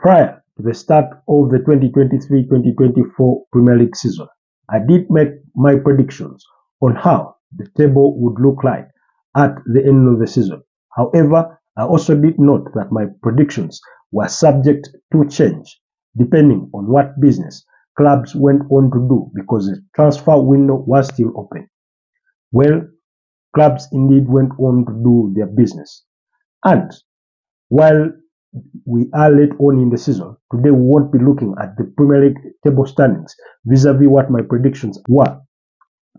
Prior to the start of the 2023-2024 Premier League season, I did make my predictions on how the table would look like at the end of the season. However, I also did note that my predictions were subject to change depending on what business clubs went on to do because the transfer window was still open. Well, clubs indeed went on to do their business. And while we are late on in the season, today we won't be looking at the Premier League table standings vis-a-vis what my predictions were,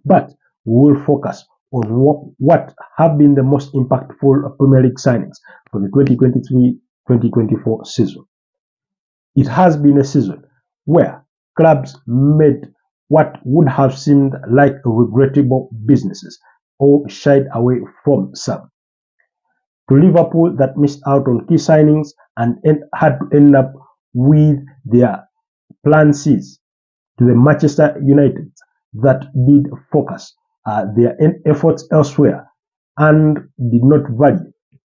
but we will focus on what have been the most impactful Premier League signings for the 2023-2024 season. It has been a season where clubs made what would have seemed like regrettable businesses or shied away from some. To Liverpool that missed out on key signings and had to end up with their plan C's. To the Manchester United that did focus their efforts elsewhere and did not value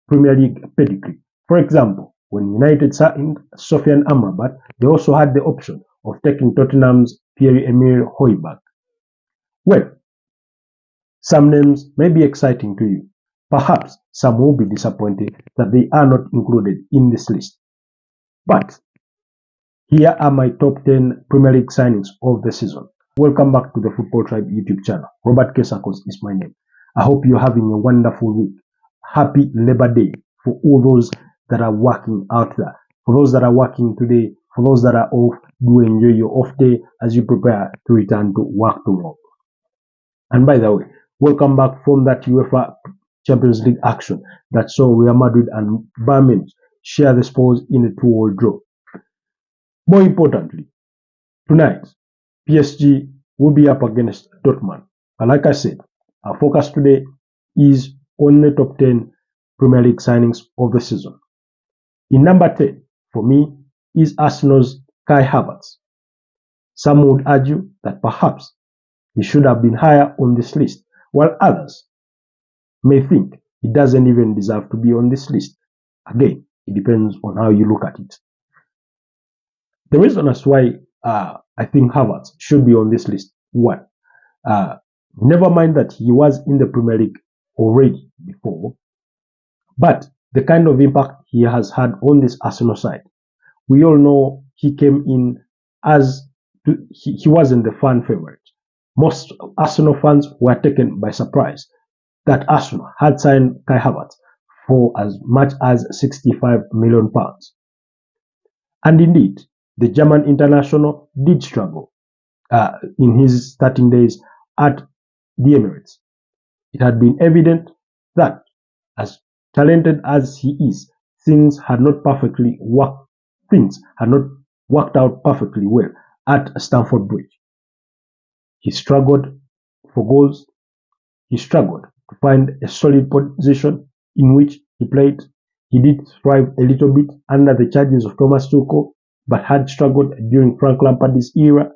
Premier League pedigree. For example, when United signed Sofiane Amrabat, they also had the option of taking Tottenham's Pierre-Emile Højbjerg. Well, some names may be exciting to you. Perhaps some will be disappointed that they are not included in this list. But here are my top 10 Premier League signings of the season. Welcome back to the Football Tribe YouTube channel. Robert Kesakos is my name. I hope you're having a wonderful week. Happy Labor Day for all those that are working out there. For those that are working today, for those that are off, do enjoy your off day as you prepare to return to work tomorrow. And by the way, welcome back from that UEFA Champions League action that saw Real Madrid and Bayern Munich share the spoils in a 2-2 draw. More importantly, tonight, PSG will be up against Dortmund. But like I said, our focus today is on the top 10 Premier League signings of the season. In number 10, for me, is Arsenal's Kai Havertz. Some would argue that perhaps he should have been higher on this list, while others may think he doesn't even deserve to be on this list. Again, it depends on how you look at it. The reason as why I think Havertz should be on this list, one, never mind that he was in the Premier League already before, but the kind of impact he has had on this Arsenal side. We all know he came in as he wasn't the fan favorite. Most Arsenal fans were taken by surprise that Arsenal had signed Kai Havertz for as much as £65 million. And indeed, the German international did struggle in his starting days at the Emirates. It had been evident that, as talented as he is, things had not worked out perfectly well at Stamford Bridge. He struggled for goals. He struggled to find a solid position in which he played. He did thrive a little bit under the charges of Thomas Tuchel, but had struggled during Frank Lampard's era.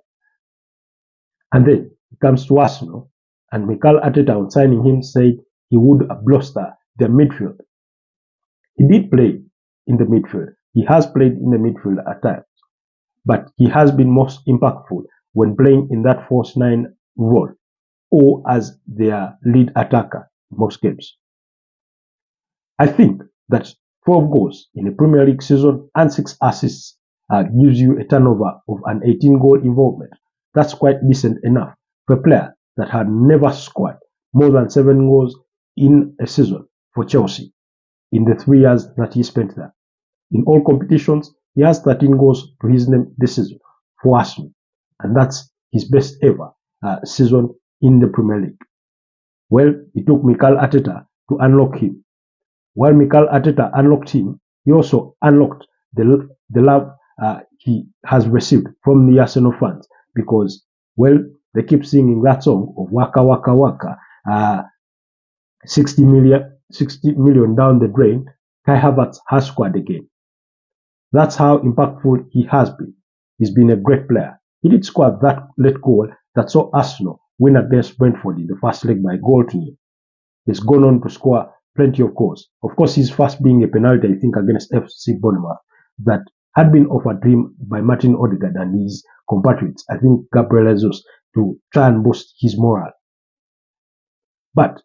And then he comes to Arsenal, and Mikel Arteta, on signing him, said he would bluster their midfield. He did play in the midfield. He has played in the midfield at times, but he has been most impactful when playing in that false 9 role or as their lead attacker in most games. I think that 12 goals in a Premier League season and 6 assists gives you a turnover of an 18-goal involvement. That's quite decent enough for a player that had never scored more than 7 goals in a season for Chelsea in the 3 years that he spent there. In all competitions, he has 13 goals to his name this season for Arsenal, and that's his best ever season in the Premier League. Well, it took Mikel Arteta to unlock him. While Mikel Arteta unlocked him, he also unlocked the love he has received from the Arsenal fans because, well, they keep singing that song of Waka Waka Waka, 60 million down the drain. Kai Havertz has scored again. That's how impactful he has been. He's been a great player. He did score that late goal that saw Arsenal win against Brentford in the first leg by 1-0. He's gone on to score plenty of goals. Of course, his first being a penalty, I think, against FC Bournemouth that had been offered to him by Martin Odegaard and his compatriots, I think Gabriel Jesus, to try and boost his morale. But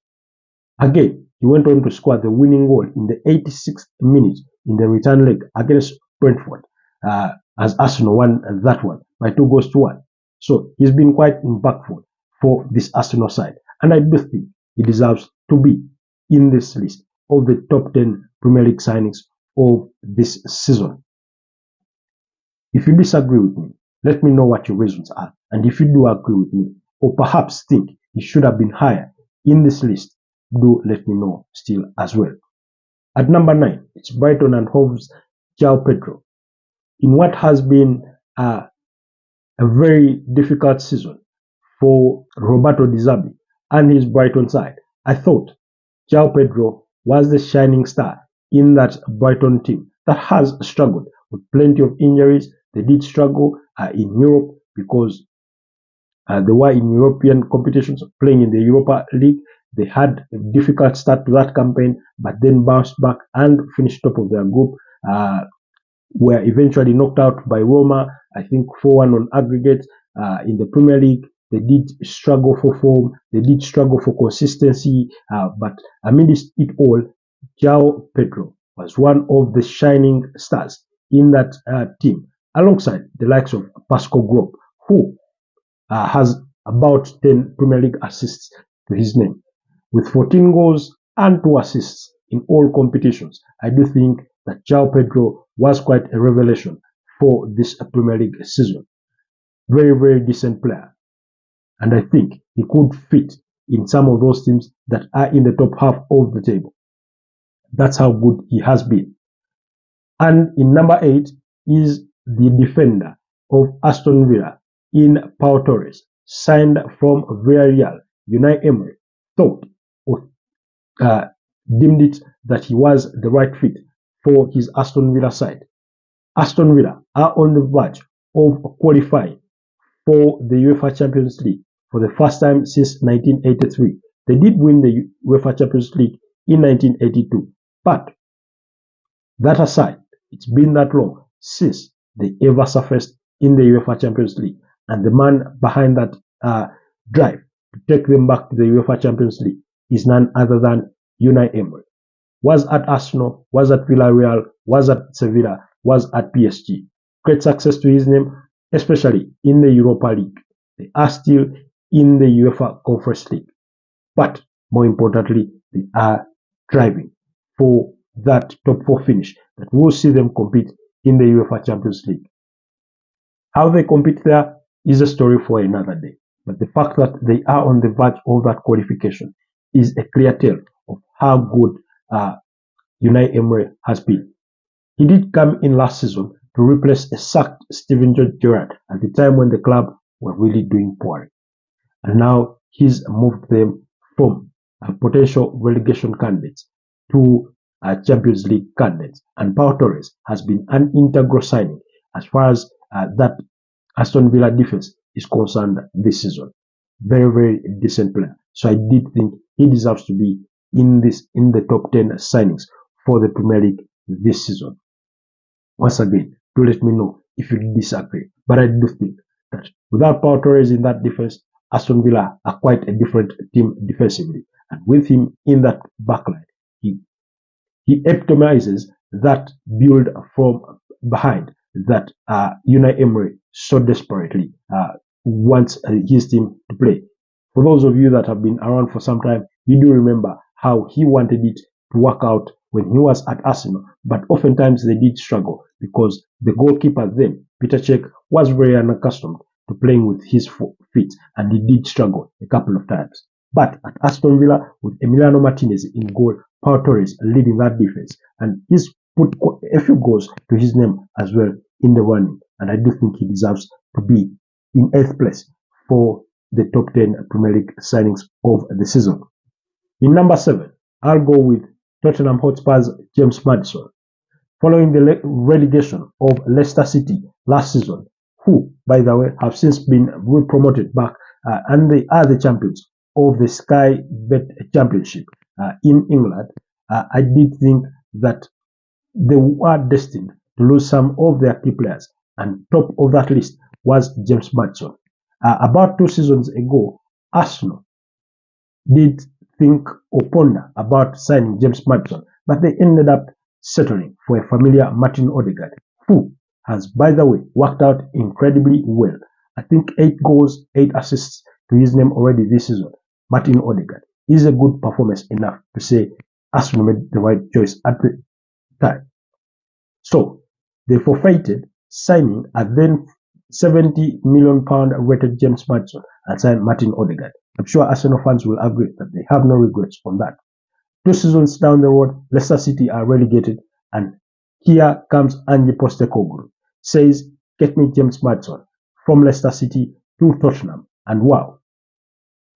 again, he went on to score the winning goal in the 86th minute in the return leg against Brentford, as Arsenal won that one by 2-1. So he's been quite impactful for this Arsenal side, and I do think he deserves to be in this list of the top 10 Premier League signings of this season. If you disagree with me, let me know what your reasons are, and if you do agree with me, or perhaps think he should have been higher in this list, do let me know still as well. At number 9, it's Brighton and Hove's João Pedro. In what has been a very difficult season for Roberto Di Zerbi and his Brighton side, I thought João Pedro was the shining star in that Brighton team that has struggled with plenty of injuries. They did struggle in Europe because they were in European competitions, playing in the Europa League. They had a difficult start to that campaign, but then bounced back and finished top of their group. Were eventually knocked out by Roma, I think 4-1 on aggregate. In the Premier League, they did struggle for form, they did struggle for consistency, but amidst it all, João Pedro was one of the shining stars in that team, alongside the likes of Pascal Gropp, who has about 10 Premier League assists to his name. With 14 goals and 2 assists in all competitions, I do think that João Pedro was quite a revelation for this Premier League season. Very, very decent player. And I think he could fit in some of those teams that are in the top half of the table. That's how good he has been. And in number 8 is the defender of Aston Villa in Pau Torres, signed from Villarreal. Unai Emery thought or deemed it that he was the right fit for his Aston Villa side. Aston Villa are on the verge of qualifying for the UEFA Champions League for the first time since 1983. They did win the UEFA Champions League in 1982, but that aside, it's been that long since they ever surfaced in the UEFA Champions League, and the man behind that drive to take them back to the UEFA Champions League is none other than Unai Emery. Was at Arsenal, was at Villarreal, was at Sevilla, was at PSG. Great success to his name, especially in the Europa League. They are still in the UEFA Conference League. But more importantly, they are driving for that top 4 finish that will see them compete in the UEFA Champions League. How they compete there is a story for another day. But the fact that they are on the verge of that qualification is a clear tale of how good Unai Emery has been. He did come in last season to replace a sacked Steven Gerrard at the time when the club were really doing poorly. And now he's moved them from potential relegation candidates to Champions League candidates. And Pau Torres has been an integral signing as far as that Aston Villa defense is concerned this season. Very, very decent player. So I did think he deserves to be in the top 10 signings for the Premier League this season. Once again, do let me know if you disagree. But I do think that without Pau Torres in that defense, Aston Villa are quite a different team defensively. And with him in that backline, he epitomizes that build from behind that Unai Emery so desperately wants his team to play. For those of you that have been around for some time, you do remember how he wanted it to work out when he was at Arsenal, but oftentimes they did struggle because the goalkeeper then, Peter Cech, was very unaccustomed to playing with his feet, and he did struggle a couple of times. But at Aston Villa, with Emiliano Martinez in goal, Pau Torres leading that defense, and he's put a few goals to his name as well in the running, and I do think he deserves to be in 8th place for the top 10 Premier League signings of the season. In number 7, I'll go with Tottenham Hotspur's James Maddison. Following the relegation of Leicester City last season, who, by the way, have since been re-promoted back, and they are the champions of the Sky Bet Championship in England, I did think that they were destined to lose some of their key players, and top of that list was James Maddison. About 2 seasons ago, Arsenal did think or ponder about signing James Maddison, but they ended up settling for a familiar Martin Odegaard, who has, by the way, worked out incredibly well. I think 8 goals, 8 assists to his name already this season. Martin Odegaard is a good performance enough to say Arsenal made the right choice at the time. So they forfeited signing a then £70 million rated James Maddison and signed Martin Odegaard. I'm sure Arsenal fans will agree that they have no regrets on that. 2 seasons down the road, Leicester City are relegated, and here comes Ange Postecoglou. Says, get me James Maddison from Leicester City to Tottenham. And wow,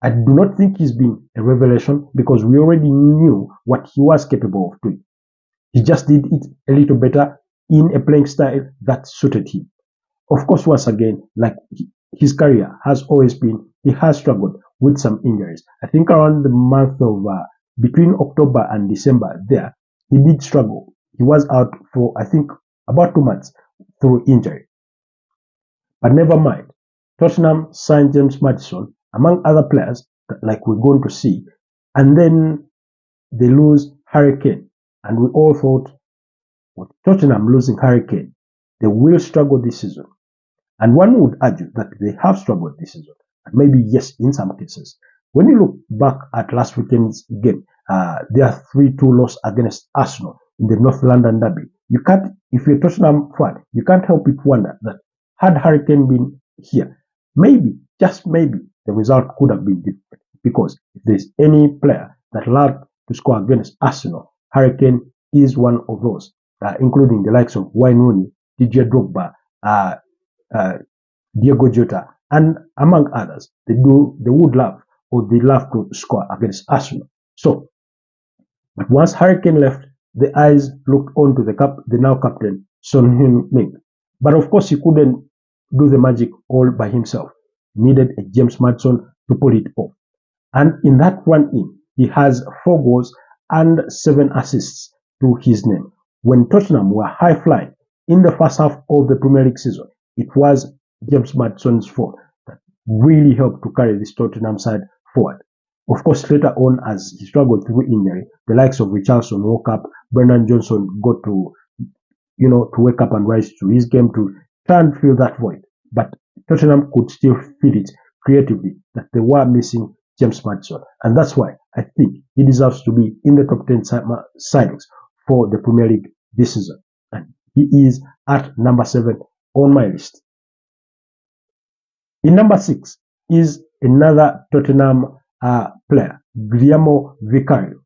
I do not think he's been a revelation because we already knew what he was capable of doing. He just did it a little better in a playing style that suited him. Of course, once again, like his career has always been, he has struggled with some injuries. I think around the month of between October and December there, he did struggle. He was out for, I think, about 2 months through injury. But never mind. Tottenham signed James Maddison, among other players, like we're going to see, and then they lose Harry Kane. And we all thought, with Tottenham losing Harry Kane, they will struggle this season. And one would argue that they have struggled this season. And maybe yes, in some cases. When you look back at last weekend's game, their 3-2 loss against Arsenal in the North London derby, you can't, if you're a Tottenham fan, you can't help but wonder that had Harry Kane been here, maybe, just maybe, the result could have been different. Because if there's any player that loved to score against Arsenal, Harry Kane is one of those, including the likes of Wayne Rooney, Didier Drogba, Diego Jota, and among others. They would love, or they love to score against Arsenal. So, but once Harry Kane left, the eyes looked on to the now captain, Son Heung-min. But of course, he couldn't do the magic all by himself. He needed a James Maddison to pull it off. And in that run-in, he has 4 goals and 7 assists to his name. When Tottenham were high-flying in the first half of the Premier League season, it was James Maddison's fault that really helped to carry this Tottenham side forward. Of course, later on, as he struggled through injury, the likes of Richarlison woke up, Brennan Johnson got to, to wake up and rise to his game to try and fill that void. But Tottenham could still feel it creatively that they were missing James Maddison. And that's why I think he deserves to be in the top 10 signings for the Premier League this season. And he is at number 7 on my list. In number 6 is another Tottenham player, Guillermo Vicario.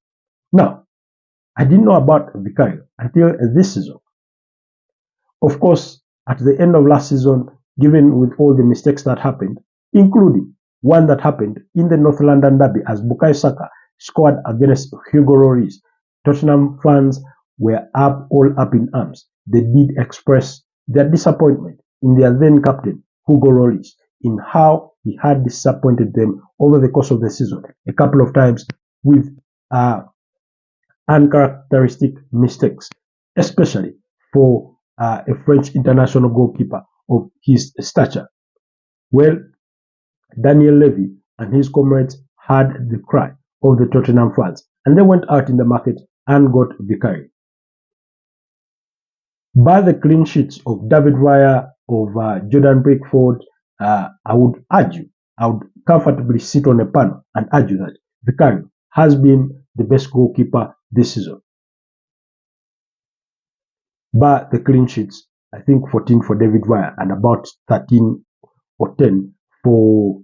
Now, I didn't know about Vicario until this season. Of course, at the end of last season, given with all the mistakes that happened, including one that happened in the North London derby as Bukayo Saka scored against Hugo Lloris, Tottenham fans were all up in arms. They did express their disappointment in their then captain, Hugo Lloris, in how he had disappointed them over the course of the season a couple of times with uncharacteristic mistakes, especially for a French international goalkeeper of his stature. Well, Daniel Levy and his comrades heard the cry of the Tottenham fans, and they went out in the market and got Vicario. By the clean sheets of David Raya, of Jordan Pickford, I would comfortably sit on a panel and argue that Vicario has been the best goalkeeper this season. By the clean sheets, I think 14 for David Raya and about 13 or 10 for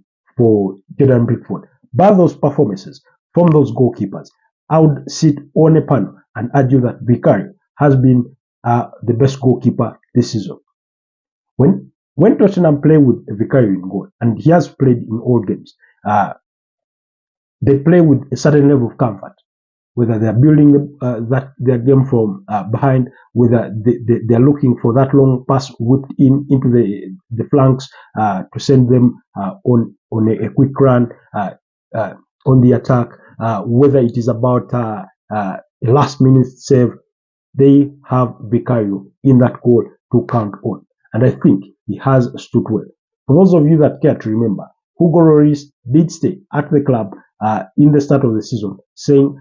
Jordan Pickford. By those performances from those goalkeepers, I would sit on a panel and argue that Vicario has been the best goalkeeper this season. When Tottenham play with Vicario in goal, and he has played in all games, they play with a certain level of comfort. Whether they are building their game from behind, whether they are looking for that long pass whipped into the flanks to send them on a quick run on the attack, whether it is about a last minute save, they have Vicario in that goal to count on. And I think he has stood well. For those of you that care to remember, Hugo Lloris did stay at the club in the start of the season, saying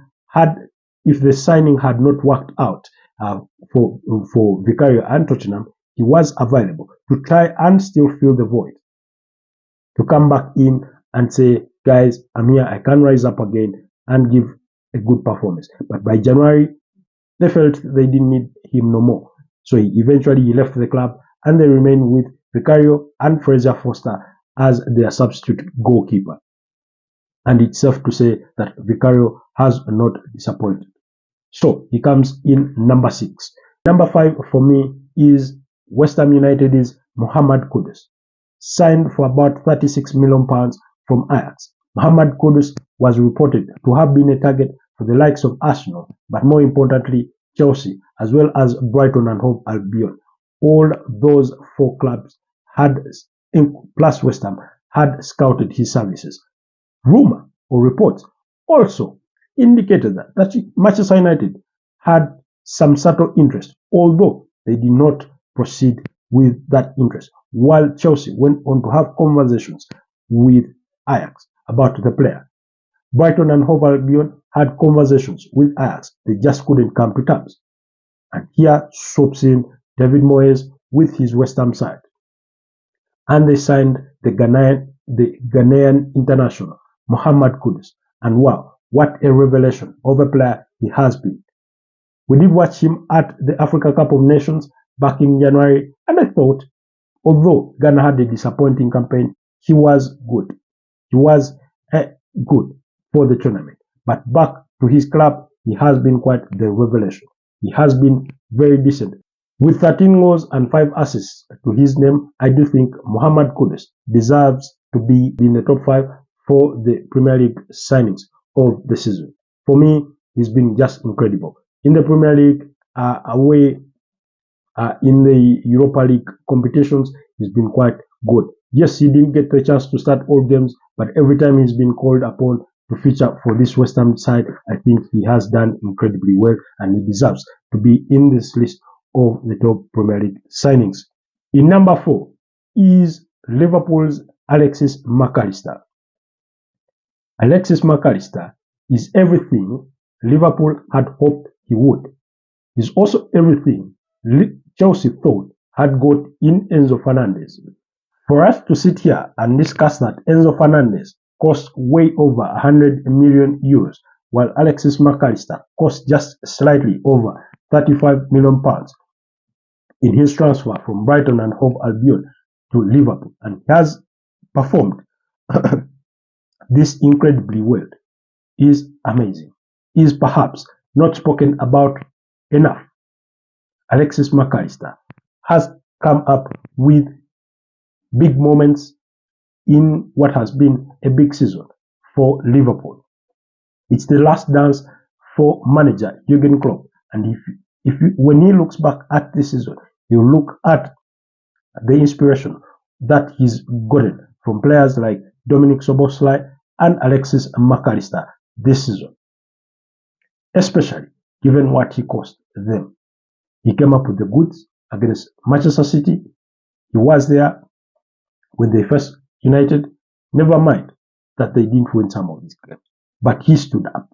if the signing had not worked out for Vicario and Tottenham, he was available to try and still fill the void, to come back in and say, guys, I'm here, I can rise up again and give a good performance. But by January, they felt they didn't need him no more. So eventually he left the club and they remained with Vicario and Fraser Foster as their substitute goalkeeper. And it's safe to say that Vicario has not disappointed. So he comes in number 6. Number 5 for me is West Ham United's Mohamed Kudus, signed for about £36 million from Ajax. Mohamed Kudus was reported to have been a target for the likes of Arsenal, but more importantly, Chelsea, as well as Brighton and Hove Albion. All those 4 clubs plus West Ham, had scouted his services. Rumor or reports also indicated that Manchester United had some subtle interest, although they did not proceed with that interest, while Chelsea went on to have conversations with Ajax about the player. Brighton and Hove Albion had conversations with Ajax. They just couldn't come to terms. And here swoops in David Moyes with his West Ham side. And they signed the Ghanaian international, Mohamed Kudus. And wow, what a revelation of a player he has been. We did watch him at the Africa Cup of Nations back in January, and I thought, although Ghana had a disappointing campaign, he was good. He was good for the tournament. But back to his club, he has been quite the revelation. He has been very decent. With 13 goals and 5 assists to his name, I do think Mohamed Kudus deserves to be in the top 5 for the Premier League signings of the season. For me, he's been just incredible. In the Premier League, away in the Europa League competitions, he's been quite good. Yes, he didn't get the chance to start all games, but every time he's been called upon to feature for this West Ham side, I think he has done incredibly well and he deserves to be in this list of the top Premier League signings. In number 4 is Liverpool's Alexis McAllister. Alexis McAllister is everything Liverpool had hoped he would. He's also everything Chelsea thought had got in Enzo Fernandez. For us to sit here and discuss that Enzo Fernandez cost way over 100 million euros, while Alexis McAllister cost just slightly over 35 million pounds in his transfer from Brighton and Hove Albion to Liverpool, and has performed this incredibly well, is amazing, is perhaps not spoken about enough. Alexis McAllister has come up with big moments in what has been a big season for Liverpool. It's the last dance for manager Jurgen Klopp, and when he looks back at this season, he'll look at the inspiration that he's gotten from players like Dominic Szoboszlai and Alexis McAllister this season, especially given what he cost them. He came up with the goods against Manchester City. He was there when they first united. Never mind that they didn't win some of these games, but he stood up.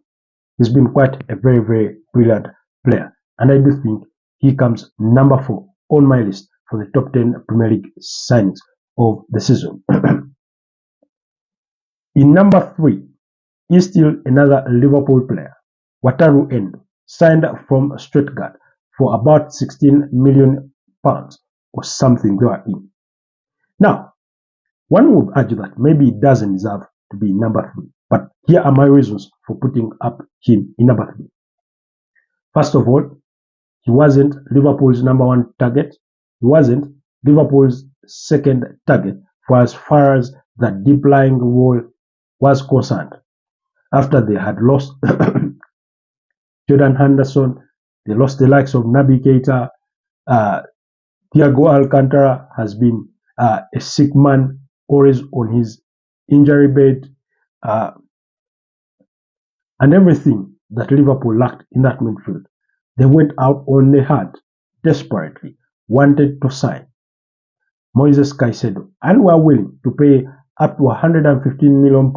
He's been quite a very, very brilliant player, and I do think he comes number 4 on my list for the top 10 Premier League signings of the season. In number 3 is still another Liverpool player, Wataru Endo, signed from Stuttgart for about 16 million pounds or something therein. Now, one would argue that maybe he doesn't deserve to be number 3, but here are my reasons for putting up him in number 3. First of all, he wasn't Liverpool's number 1 target. He wasn't Liverpool's second target for as far as that deep lying wall was concerned. After they had lost Jordan Henderson, they lost the likes of Naby Keita. Thiago Alcantara has been a sick man, always on his injury bed, and everything that Liverpool lacked in that midfield, They went out on a hard, desperately wanted to sign Moises Caicedo and were willing to pay up to £115 million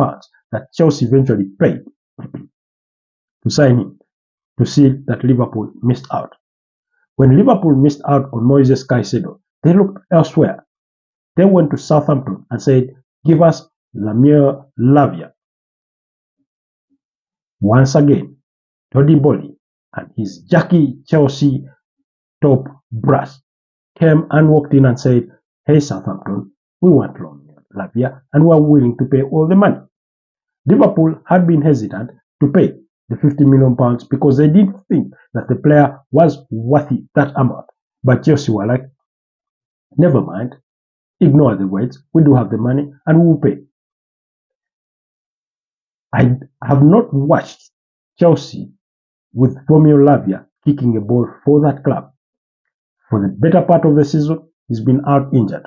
that Chelsea eventually paid to sign him, to see that Liverpool missed out. When Liverpool missed out on Moises Caicedo, they looked elsewhere. They went to Southampton and said, give us Lamir Lavia. Once again, Toddy Bolly and his Jackie Chelsea top brass came and walked in and said, hey Southampton, we want Lavia and we are willing to pay all the money. Liverpool had been hesitant to pay the £50 million because they didn't think that the player was worthy that amount. But Chelsea were like, never mind, ignore the words, we do have the money and we will pay. I have not watched Chelsea with Romeo Lavia kicking a ball for that club. For the better part of the season, he's been out injured.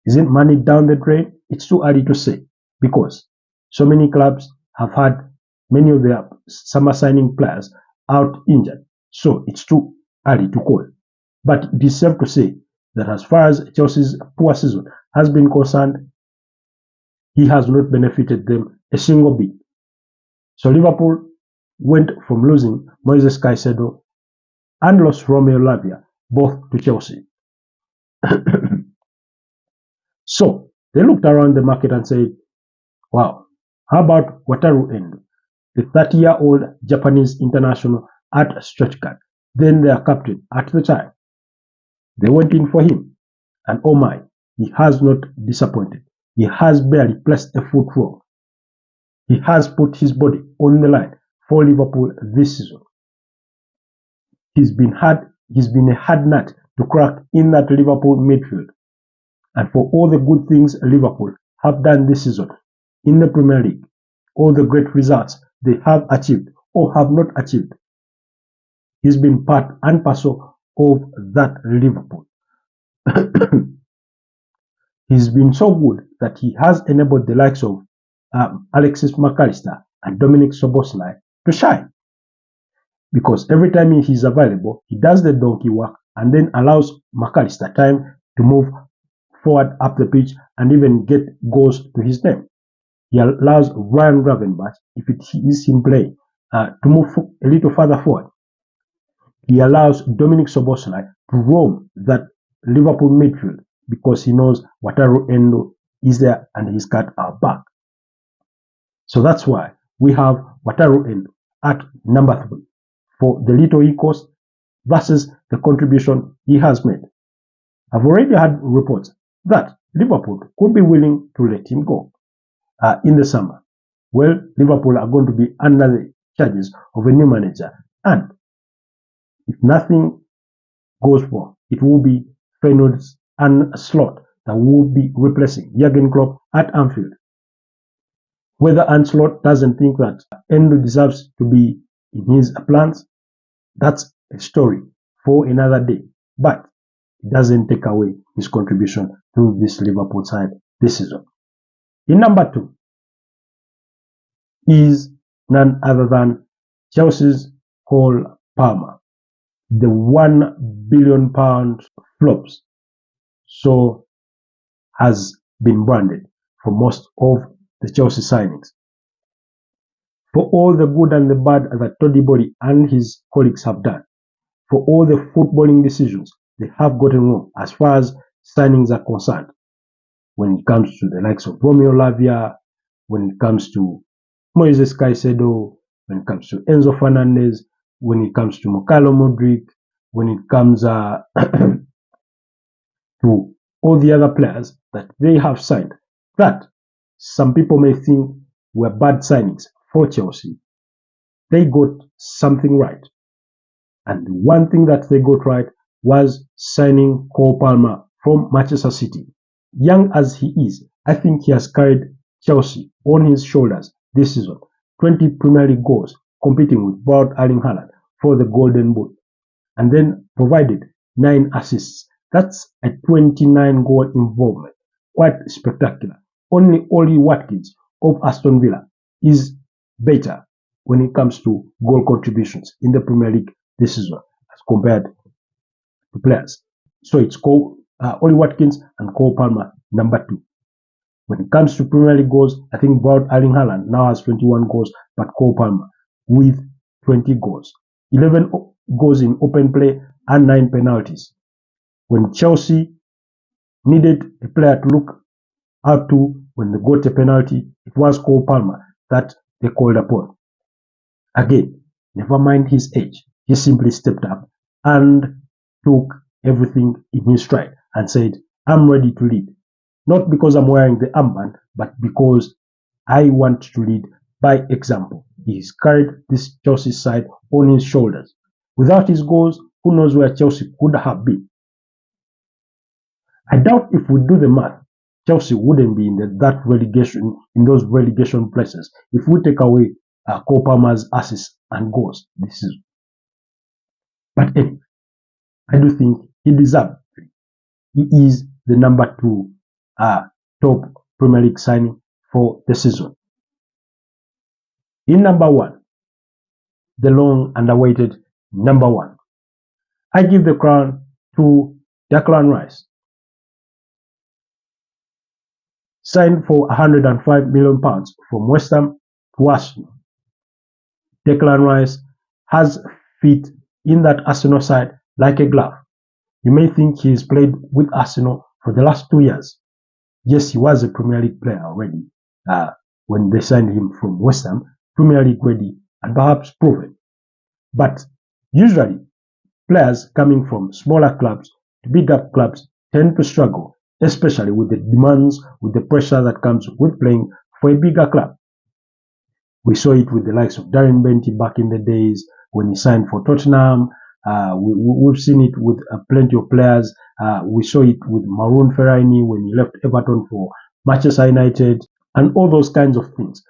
Is it money down the drain? It's too early to say because so many clubs have had many of their summer signing players out injured. So it's too early to call. But it is safe to say that as far as Chelsea's poor season has been concerned, he has not benefited them a single bit. So Liverpool went from losing Moises Caicedo and lost Romeo Lavia both to Chelsea. So they looked around the market and said, wow, how about Wataru Endo, the 30-year-old Japanese international at Stuttgart, then their captain at the time. They went in for him, and oh my, he has not disappointed. He has barely placed a foot wrong. He has put his body on the line for Liverpool this season. He's been a hard nut to crack in that Liverpool midfield. And for all the good things Liverpool have done this season in the Premier League, all the great results they have achieved or have not achieved, he's been part and parcel of that Liverpool. He's been so good that he has enabled the likes of Alexis McAllister and Dominic Szoboszlai to shine. Because every time he's available, he does the donkey work and then allows McAllister time to move forward up the pitch and even get goals to his name. He allows Ryan Gravenberch, if it is him playing, to move a little further forward. He allows Dominic Szoboszlai to roam that Liverpool midfield because he knows Wataru Endo is there and he's got our back. So that's why we have Wataru Endo at number 3 for the little he cost versus the contribution he has made. I've already had reports that Liverpool could be willing to let him go in the summer. Well, Liverpool are going to be under the charges of a new manager, and if nothing goes wrong, it will be Feyenoord and Slot that will be replacing Jurgen Klopp at Anfield. Whether Anslot doesn't think that Endo deserves to be in his plans, that's a story for another day. But it doesn't take away his contribution to this Liverpool side this season. In number 2 is none other than Chelsea's Cole Palmer, the £1 billion flops, so has been branded for most of the Chelsea signings. For all the good and the bad that Toddy Bolly and his colleagues have done, for all the footballing decisions they have gotten wrong as far as signings are concerned, when it comes to the likes of Romeo Lavia, when it comes to Moises Caicedo, when it comes to Enzo Fernandez, when it comes to Mykhailo Mudryk, when it comes to all the other players that they have signed, that some people may think were bad signings for Chelsea, they got something right. And the one thing that they got right was signing Cole Palmer from Manchester City. Young as he is, I think he has carried Chelsea on his shoulders this season. 20 Premier League goals, competing with Braut Erling Haaland for the Golden Boot, and then provided 9 assists. That's a 29 goal involvement. Quite spectacular. Only Ollie Watkins of Aston Villa is better when it comes to goal contributions in the Premier League this season as compared to players. So it's Ollie Watkins and Cole Palmer, number 2. When it comes to Premier League goals, I think Braut Erling Haaland now has 21 goals, but Cole Palmer with 20 goals. 11 goals in open play and 9 penalties. When Chelsea needed a player to look out to when they got a penalty, it was Cole Palmer that they called upon. Again, never mind his age, he simply stepped up and took everything in his stride and said, I'm ready to lead. Not because I'm wearing the armband, but because I want to lead by example. He's carried this Chelsea side on his shoulders. Without his goals, who knows where Chelsea could have been. I doubt if we do the math, Chelsea wouldn't be in those relegation places if we take away Cole Palmer's assists and goals this season. But anyway, I do think he deserves it. He is the number 2 top Premier League signing for the season. In number 1, the long and awaited number 1, I give the crown to Declan Rice. Signed for £105 million from West Ham to Arsenal. Declan Rice has fit in that Arsenal side like a glove. You may think he's played with Arsenal for the last 2 years. Yes, he was a Premier League player already when they signed him from West Ham, Premier League ready and perhaps proven. But usually, players coming from smaller clubs to bigger clubs tend to struggle, especially with the demands, with the pressure that comes with playing for a bigger club. We saw it with the likes of Darren Benty back in the days when he signed for Tottenham. We've seen it with plenty of players. We saw it with Maroon Fellaini when he left Everton for Manchester United and all those kinds of things.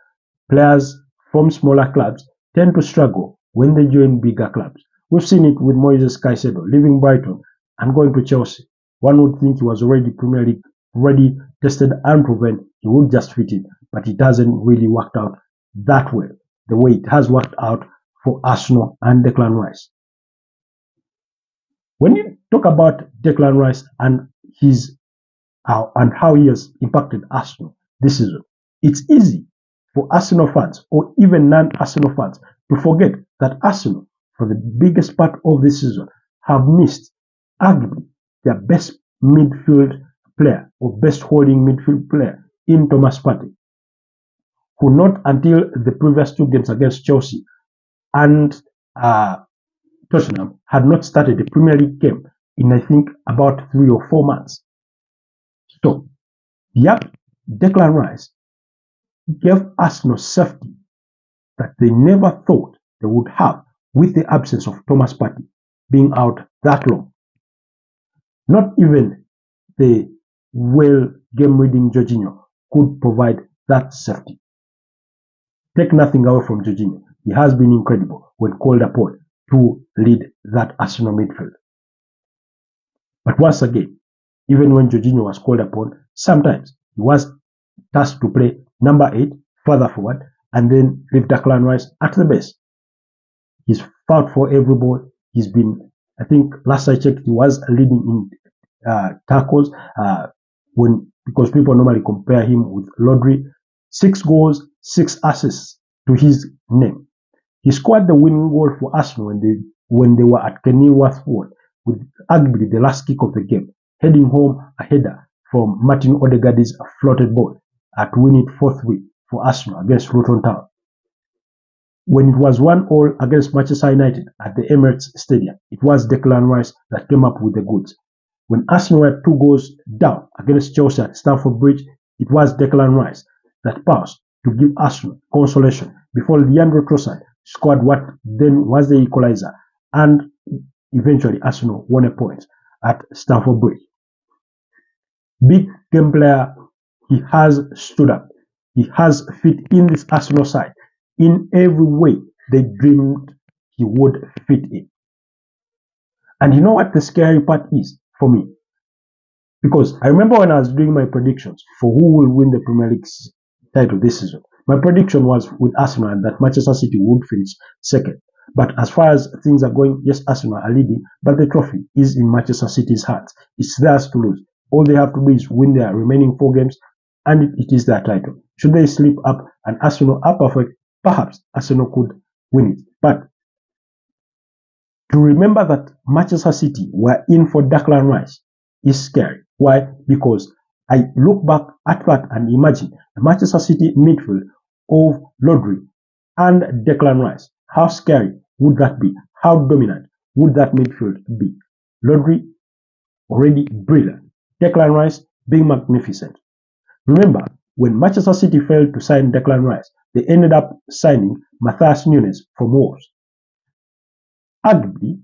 Players from smaller clubs tend to struggle when they join bigger clubs. We've seen it with Moises Caicedo leaving Brighton and going to Chelsea. One would think he was already Premier League ready, tested and proven he would just fit in, but it hasn't really worked out that way, the way it has worked out for Arsenal and Declan Rice. When you talk about Declan Rice and how he has impacted Arsenal this season, it's easy for Arsenal fans or even non-Arsenal fans to forget that Arsenal, for the biggest part of this season, have missed arguably their best midfield player or best holding midfield player in Thomas Partey, who not until the previous 2 games against Chelsea and Tottenham had not started a Premier League game in I think about 3 or 4 months. So, Declan Rice gave Arsenal safety that they never thought they would have with the absence of Thomas Partey being out that long. Not even the well game-reading Jorginho could provide that safety. Take nothing away from Jorginho. He has been incredible when called upon to lead that Arsenal midfield. But once again, even when Jorginho was called upon, sometimes he was tasked to play number 8 further forward and then leave Declan Rice at the base. He's fought for every ball. He's been, I think last I checked, he was leading in tackles because people normally compare him with Rodri. 6 goals, 6 assists to his name. He scored the winning goal for Arsenal when they were at Kenilworth Road with arguably the last kick of the game, heading home a header from Martin Odegaard's floated ball to win it 4-3 for Arsenal against Luton Town. When it was 1-1 against Manchester United at the Emirates Stadium, it was Declan Rice that came up with the goods. When Arsenal were 2 goals down against Chelsea at Stamford Bridge, it was Declan Rice that passed to give Arsenal consolation before Leandro Trossard scored what then was the equalizer, and eventually Arsenal won a point at Stamford Bridge. Big game player, he has stood up. He has fit in this Arsenal side in every way they dreamed he would fit in. And you know what the scary part is for me? Because I remember when I was doing my predictions for who will win the Premier League title this season, my prediction was with Arsenal and that Manchester City would finish second. But as far as things are going, yes, Arsenal are leading, but the trophy is in Manchester City's hands. It's theirs to lose. All they have to do is win their remaining 4 games, and it is their title. Should they slip up and Arsenal are perfect, perhaps Arsenal could win it. But to remember that Manchester City were in for Declan Rice is scary. Why? Because I look back at that and imagine the Manchester City midfield of Rodri and Declan Rice. How scary would that be? How dominant would that midfield be? Rodri, already brilliant. Declan Rice, being magnificent. Remember, when Manchester City failed to sign Declan Rice, they ended up signing Matthias Nunes from Wolves. Arguably,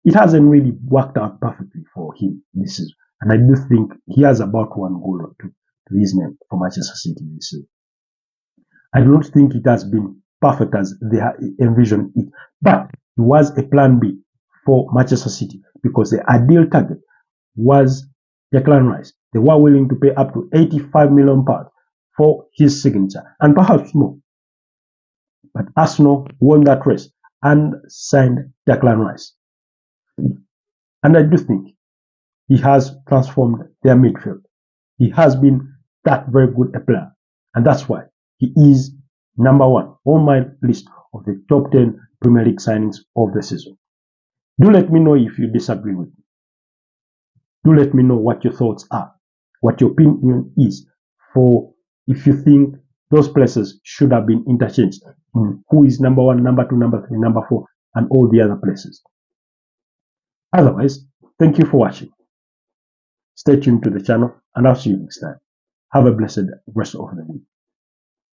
it hasn't really worked out perfectly for him this season. And I do think he has about 1 goal or 2 to his name for Manchester City this season. I don't think it has been perfect as they envisioned it. But it was a plan B for Manchester City because the ideal target was Declan Rice. They were willing to pay up to £85 million for his signature and perhaps more. But Arsenal won that race and signed Declan Rice. And I do think he has transformed their midfield. He has been that very good a player. And that's why he is number 1 on my list of the top 10 Premier League signings of the season. Do let me know if you disagree with me. Do let me know what your thoughts are, what your opinion is, for if you think those places should have been interchanged. Who is number 1, number 2, number 3, number 4, and all the other places. Otherwise, thank you for watching. Stay tuned to the channel, and I'll see you next time. Have a blessed rest of the week.